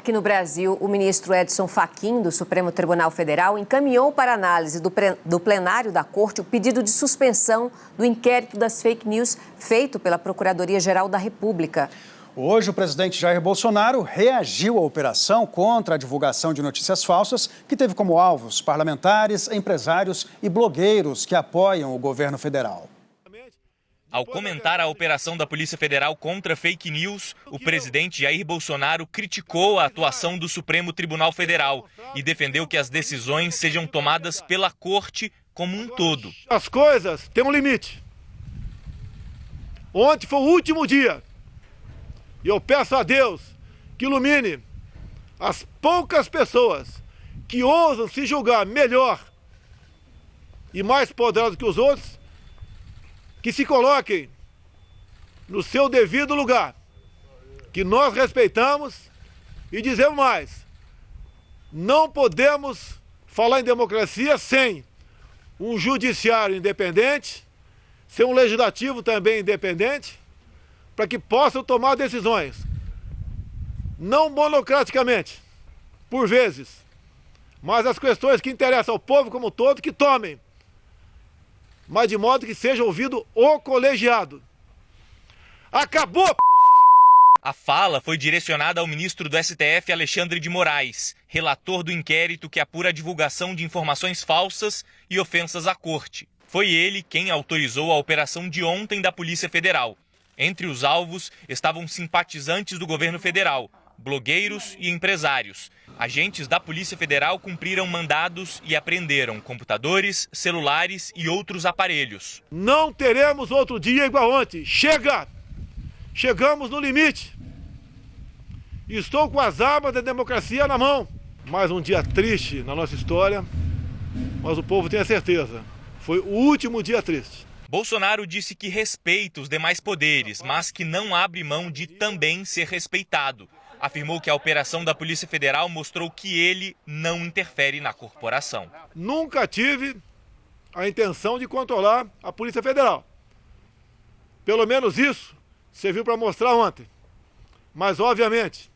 Aqui no Brasil, o ministro Edson Fachin, do Supremo Tribunal Federal, encaminhou para análise do plenário da Corte o pedido de suspensão do inquérito das fake news feito pela Procuradoria-Geral da República. Hoje, o presidente Jair Bolsonaro reagiu à operação contra a divulgação de notícias falsas, que teve como alvos parlamentares, empresários e blogueiros que apoiam o governo federal. Ao comentar a operação da Polícia Federal contra fake news, o presidente Jair Bolsonaro criticou a atuação do Supremo Tribunal Federal e defendeu que as decisões sejam tomadas pela Corte como um todo. As coisas têm um limite. Ontem foi o último dia. E eu peço a Deus que ilumine as poucas pessoas que ousam se julgar melhor e mais poderosos que os outros, que se coloquem no seu devido lugar, que nós respeitamos e dizemos mais. Não podemos falar em democracia sem um judiciário independente, sem um legislativo também independente, para que possam tomar decisões, não monocraticamente, por vezes, mas as questões que interessam ao povo como um todo, que tomem, mas de modo que seja ouvido o colegiado. Acabou, p***! A fala foi direcionada ao ministro do STF, Alexandre de Moraes, relator do inquérito que apura a divulgação de informações falsas e ofensas à corte. Foi ele quem autorizou a operação de ontem da Polícia Federal. Entre os alvos estavam simpatizantes do governo federal, blogueiros e empresários. Agentes da Polícia Federal cumpriram mandados e apreenderam computadores, celulares e outros aparelhos. Não teremos outro dia igual ontem. Chega! Chegamos no limite. Estou com as armas da democracia na mão. Mais um dia triste na nossa história, mas o povo tem a certeza. Foi o último dia triste. Bolsonaro disse que respeita os demais poderes, mas que não abre mão de também ser respeitado. Afirmou que a operação da Polícia Federal mostrou que ele não interfere na corporação. Nunca tive a intenção de controlar a Polícia Federal. Pelo menos isso serviu para mostrar ontem. Mas, obviamente,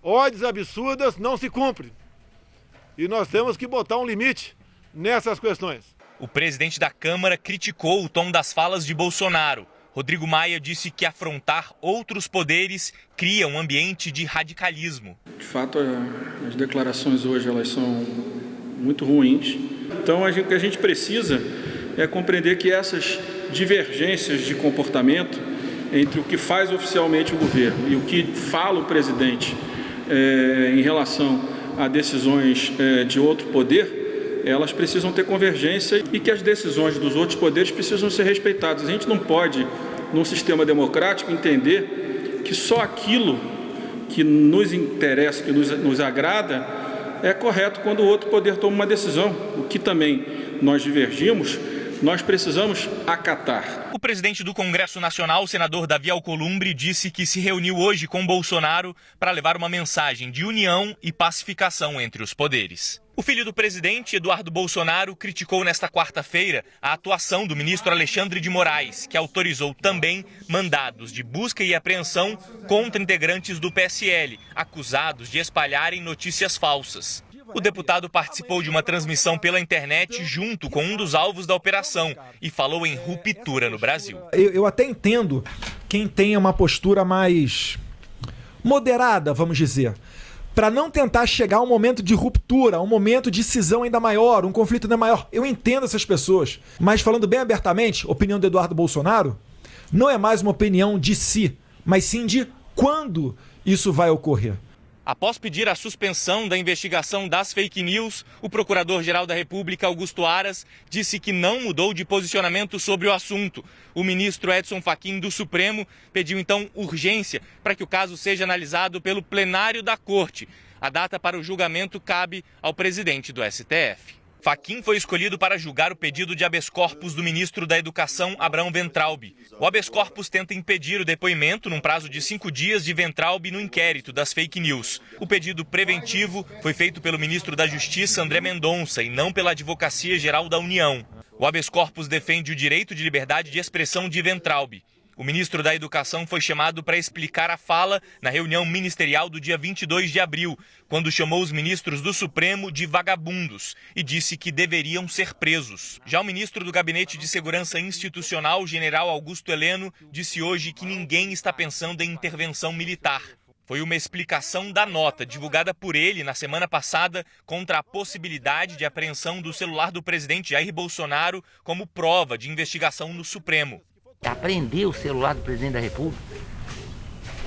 ordens absurdas não se cumprem. E nós temos que botar um limite nessas questões. O presidente da Câmara criticou o tom das falas de Bolsonaro. Rodrigo Maia disse que afrontar outros poderes cria um ambiente de radicalismo. De fato, as declarações hoje elas são muito ruins. Então, o que a gente precisa é compreender que essas divergências de comportamento entre o que faz oficialmente o governo e o que fala o presidente em relação a decisões de outro poder, elas precisam ter convergência e que as decisões dos outros poderes precisam ser respeitadas. A gente não pode, num sistema democrático, entender que só aquilo que nos interessa, que nos agrada, é correto quando o outro poder toma uma decisão. O que também nós divergimos, nós precisamos acatar. O presidente do Congresso Nacional, o senador Davi Alcolumbre, disse que se reuniu hoje com Bolsonaro para levar uma mensagem de união e pacificação entre os poderes. O filho do presidente, Eduardo Bolsonaro, criticou nesta quarta-feira a atuação do ministro Alexandre de Moraes, que autorizou também mandados de busca e apreensão contra integrantes do PSL, acusados de espalharem notícias falsas. O deputado participou de uma transmissão pela internet junto com um dos alvos da operação e falou em ruptura no Brasil. Eu até entendo quem tem uma postura mais moderada, vamos dizer, para não tentar chegar a um momento de ruptura, a um momento de cisão ainda maior, um conflito ainda maior. Eu entendo essas pessoas, mas falando bem abertamente, a opinião do Eduardo Bolsonaro não é mais uma opinião de si, mas sim de quando isso vai ocorrer. Após pedir a suspensão da investigação das fake news, o Procurador-Geral da República, Augusto Aras, disse que não mudou de posicionamento sobre o assunto. O ministro Edson Fachin, do Supremo, pediu então urgência para que o caso seja analisado pelo plenário da Corte. A data para o julgamento cabe ao presidente do STF. Fachin foi escolhido para julgar o pedido de habeas corpus do ministro da Educação, Abraham Weintraub. O habeas corpus tenta impedir o depoimento, num prazo de 5 dias, de Weintraub no inquérito das fake news. O pedido preventivo foi feito pelo ministro da Justiça, André Mendonça, e não pela Advocacia Geral da União. O habeas corpus defende o direito de liberdade de expressão de Weintraub. O ministro da Educação foi chamado para explicar a fala na reunião ministerial do dia 22 de abril, quando chamou os ministros do Supremo de vagabundos e disse que deveriam ser presos. Já o ministro do Gabinete de Segurança Institucional, general Augusto Heleno, disse hoje que ninguém está pensando em intervenção militar. Foi uma explicação da nota divulgada por ele na semana passada contra a possibilidade de apreensão do celular do presidente Jair Bolsonaro como prova de investigação no Supremo. Apreender o celular do presidente da República,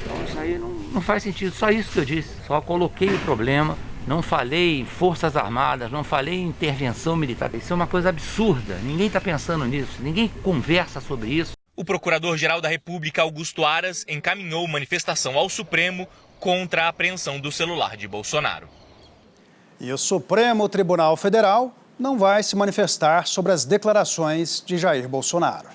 então isso aí não faz sentido, só isso que eu disse, só coloquei o problema, não falei em Forças Armadas, não falei em intervenção militar, isso é uma coisa absurda, ninguém está pensando nisso, ninguém conversa sobre isso. O Procurador-Geral da República, Augusto Aras, encaminhou manifestação ao Supremo contra a apreensão do celular de Bolsonaro. E o Supremo Tribunal Federal não vai se manifestar sobre as declarações de Jair Bolsonaro.